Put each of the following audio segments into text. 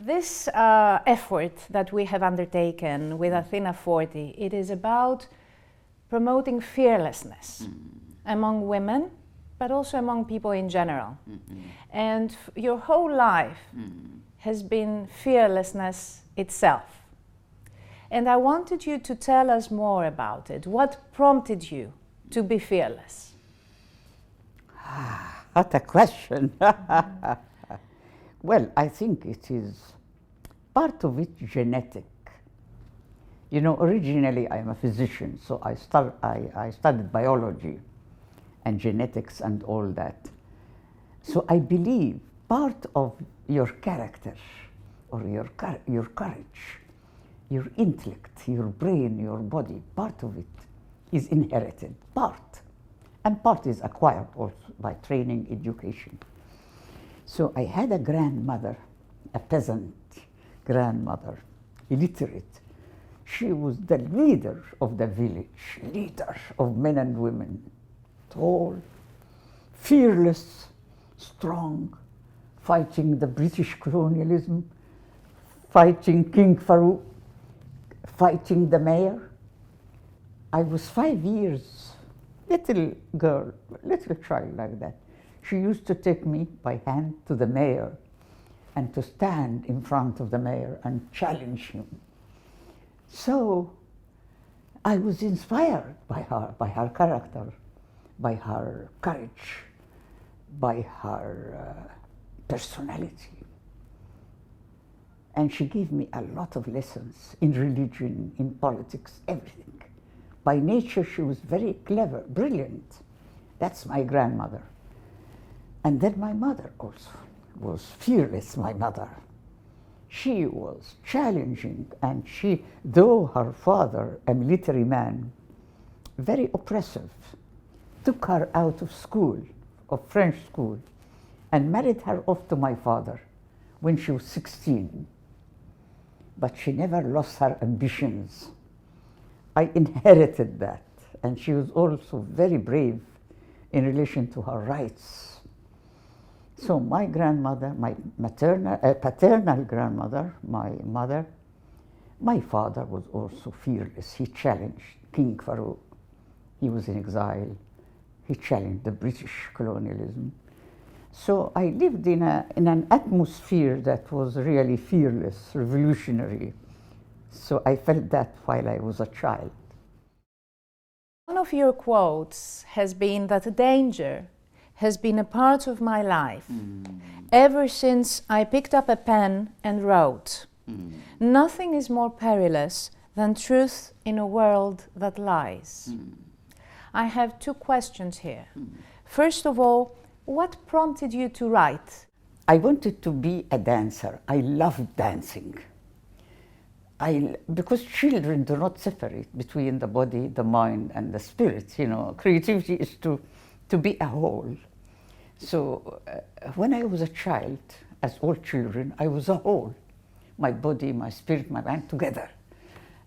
This effort that we have undertaken with Athena40, it is about promoting fearlessness among women, but also among people in general. And your whole life has been fearlessness itself. And I wanted you to tell us more about it. What prompted you to be fearless? What a question. Well, I think it is part of it genetic. You know, originally I'm a physician, so I studied biology and genetics and all that. So I believe part of your character or your courage, your intellect, your brain, your body, part of it is inherited, and part is acquired also by training, education. So I had a grandmother, a peasant grandmother, illiterate. She was the leader of the village, leader of men and women, tall, fearless, strong, fighting the British colonialism, fighting King Farouk, fighting the mayor. I was 5 years, little girl, little child like that. She used to take me by hand to the mayor and to stand in front of the mayor and challenge him. So I was inspired by her character, by her courage, by her personality. And she gave me a lot of lessons in religion, in politics, everything. By nature, she was very clever, brilliant. That's my grandmother. And then my mother also was fearless, my mother. She was challenging, and she, though her father, a military man, very oppressive, took her out of school, of French school, and married her off to my father when she was 16. But she never lost her ambitions. I inherited that, and she was also very brave in relation to her rights. So my grandmother, my paternal grandmother, my mother, my father was also fearless. He challenged King Farouk. He was in exile. He challenged the British colonialism. So I lived in an atmosphere that was really fearless, revolutionary. So I felt that while I was a child. One of your quotes has been that danger has been a part of my life ever since I picked up a pen and wrote. Nothing is more perilous than truth in a world that lies. I have two questions here. First of all, what prompted you to write? I wanted to be a dancer. I loved dancing. Because children do not separate between the body, the mind, and the spirit. You know, creativity is to be a whole. So when I was a child, as all children, I was a whole. My body, my spirit, my mind together.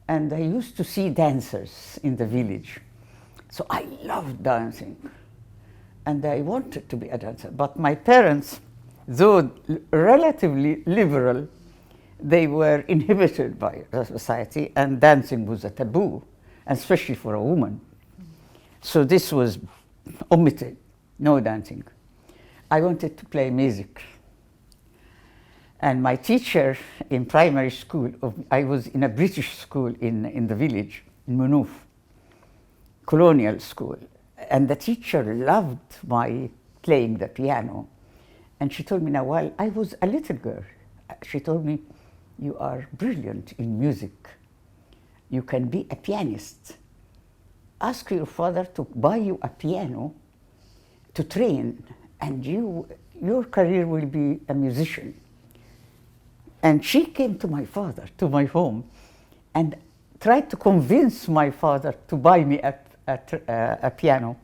And I used to see dancers in the village. So I loved dancing. And I wanted to be a dancer. But my parents, though relatively liberal, they were inhibited by the society, and dancing was a taboo, especially for a woman. So this was omitted, no dancing. I wanted to play music. And my teacher in primary school, I was in a British school in the village, in Munoof, colonial school. And the teacher loved my playing the piano. And she told me, Nawal, I was a little girl. She told me, you are brilliant in music. You can be a pianist. Ask your father to buy you a piano to train, and your career will be a musician. And she came to my father, to my home, and tried to convince my father to buy me a piano.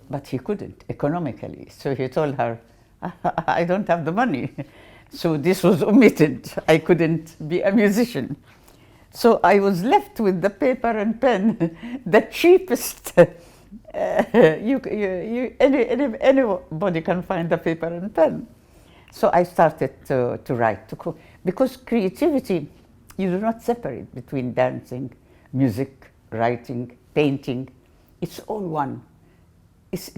But he couldn't, economically. So he told her, I don't have the money. So this was omitted. I couldn't be a musician. So I was left with the paper and pen, the cheapest. Anybody can find the paper and pen. So I started to write, because creativity, you do not separate between dancing, music, writing, painting. It's all one. It's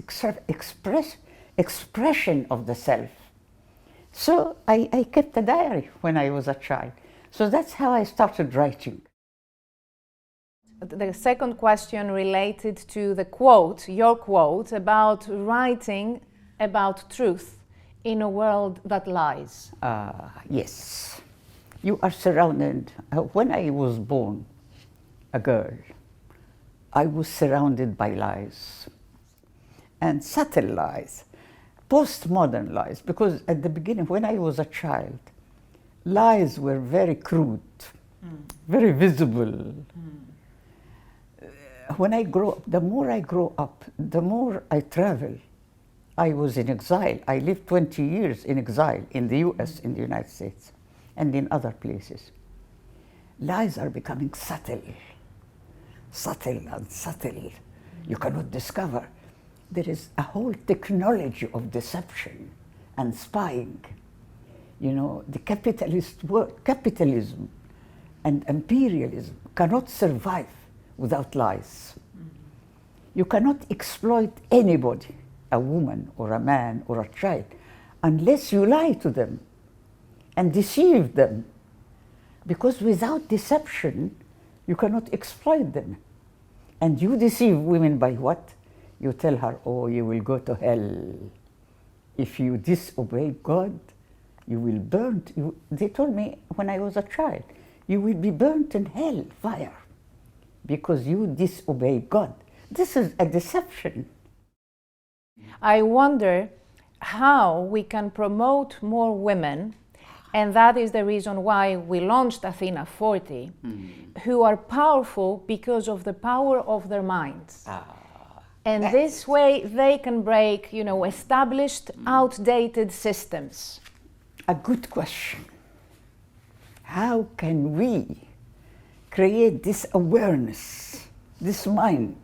expression of the self. So I kept a diary when I was a child. So that's how I started writing. The second question related to the quote, your quote, about writing about truth in a world that lies. Yes. You are surrounded. When I was born, a girl, I was surrounded by lies. And subtle lies, postmodern lies, because at the beginning, when I was a child, lies were very crude, very visible. When I grow up, the more I grow up, the more I travel. I was in exile. I lived 20 years in exile in the US, in the United States, and in other places. Lies are becoming subtle, subtle and subtle. You cannot discover. There is a whole technology of deception and spying. You know, the capitalist world, capitalism and imperialism cannot survive without lies. You cannot exploit anybody, a woman or a man or a child, unless you lie to them and deceive them. Because without deception, you cannot exploit them. And you deceive women by what? You tell her, oh, you will go to hell. If you disobey God, you will burn. They told me when I was a child, you will be burnt in hell, fire, because you disobey God. This is a deception. I wonder how we can promote more women, and that is the reason why we launched Athena40, who are powerful because of the power of their minds. And this way they can break, you know, established, outdated systems. A good question. How can we create this awareness, this mind?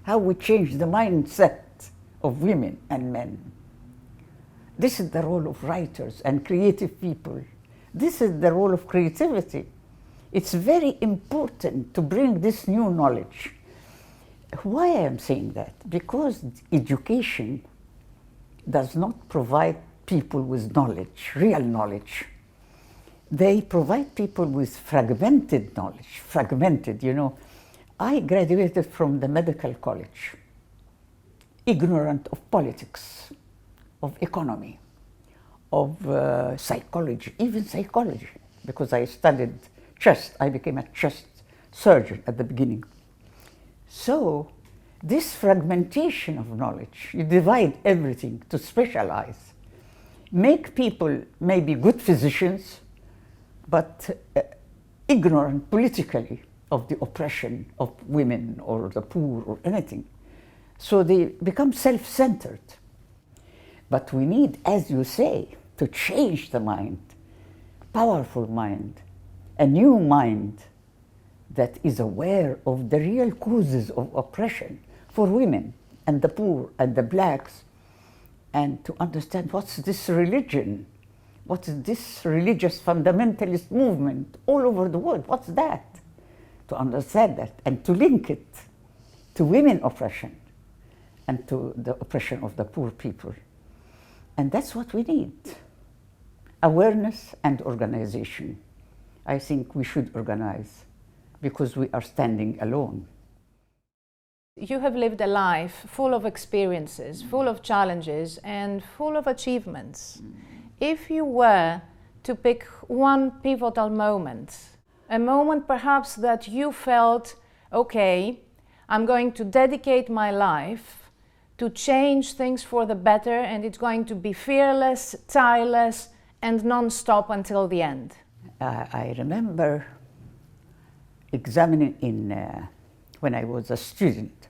How we change the mindset of women and men? This is the role of writers and creative people. This is the role of creativity. It's very important to bring this new knowledge. Why I am saying that? Because education does not provide people with knowledge, real knowledge. They provide people with fragmented knowledge, fragmented, you know. I graduated from the medical college, ignorant of politics, of economy, of psychology, even psychology, because I studied chest. I became a chest surgeon at the beginning. So this fragmentation of knowledge, you divide everything to specialize, make people maybe good physicians, but ignorant politically of the oppression of women or the poor or anything. So they become self-centered. But we need, as you say, to change the mind, powerful mind, a new mind that is aware of the real causes of oppression for women and the poor and the blacks, and to understand what's this religion, what is this religious fundamentalist movement all over the world, what's that? To understand that and to link it to women oppression and to the oppression of the poor people. And that's what we need, awareness and organization. I think we should organize, because we are standing alone. You have lived a life full of experiences, full of challenges, and full of achievements. If you were to pick one pivotal moment, a moment perhaps that you felt, okay, I'm going to dedicate my life to change things for the better, and it's going to be fearless, tireless, and non-stop until the end. I remember examining when I was a student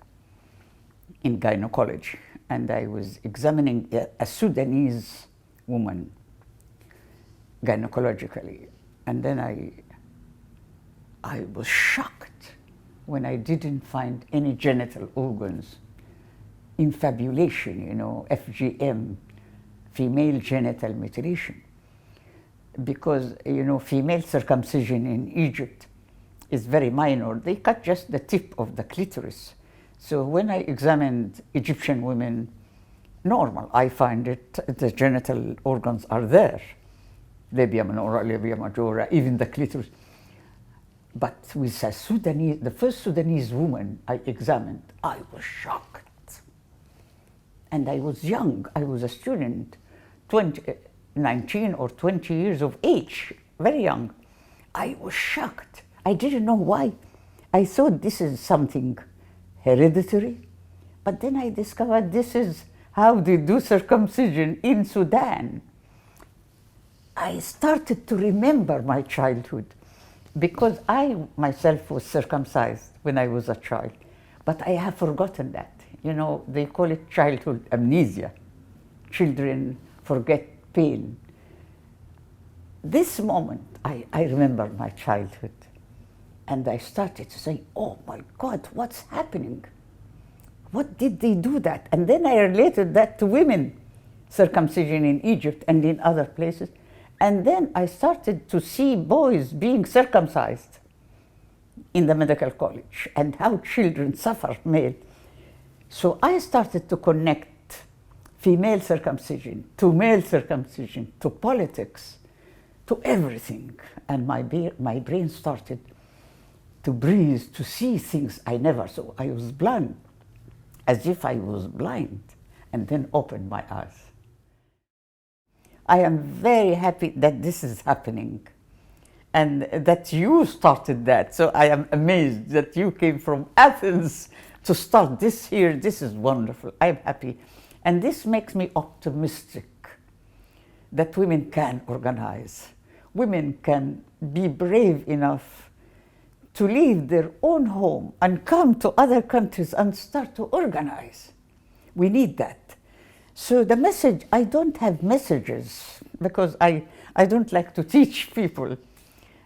in gynecology, and I was examining a Sudanese woman gynecologically, and then I was shocked when I didn't find any genital organs, infabulation, you know, FGM, female genital mutilation. Because, you know, female circumcision in Egypt is very minor. They cut just the tip of the clitoris. So when I examined Egyptian women, normal, I find it, the genital organs are there. Labia minora, labia majora, even the clitoris. But with a Sudanese, the first Sudanese woman I examined, I was shocked. And I was young, I was a student, 19 or 20 years of age, very young. I was shocked. I didn't know why. I thought this is something hereditary, but then I discovered this is how they do circumcision in Sudan. I started to remember my childhood because I myself was circumcised when I was a child, but I have forgotten that. You know, they call it childhood amnesia. Children forget pain. This moment, I remember my childhood, and I started to say, oh my God, what's happening? What did they do that? And then I related that to women, circumcision in Egypt and in other places. And then I started to see boys being circumcised in the medical college and how children suffer, male. So I started to connect female circumcision to male circumcision to politics, to everything. And my brain started to breathe, to see things I never saw. I was blind, as if I was blind, and then opened my eyes. I am very happy that this is happening and that you started that. So I am amazed that you came from Athens to start this here. This is wonderful. I'm happy. And this makes me optimistic that women can organize. Women can be brave enough to leave their own home and come to other countries and start to organize. We need that. So the message, I don't have messages because I don't like to teach people.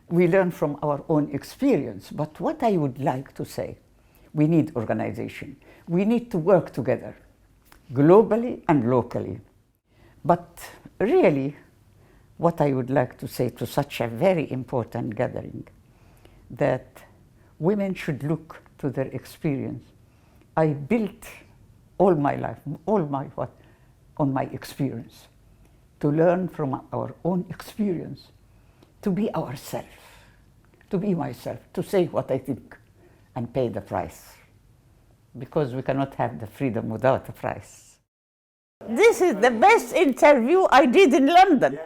We learn from our own experience. But what I would like to say, we need organization. We need to work together, globally and locally. But really, what I would like to say to such a very important gathering, that women should look to their experience. I built all my life, on my experience, to learn from our own experience, to be ourselves, to be myself, to say what I think and pay the price. Because we cannot have the freedom without a price. This is the best interview I did in London.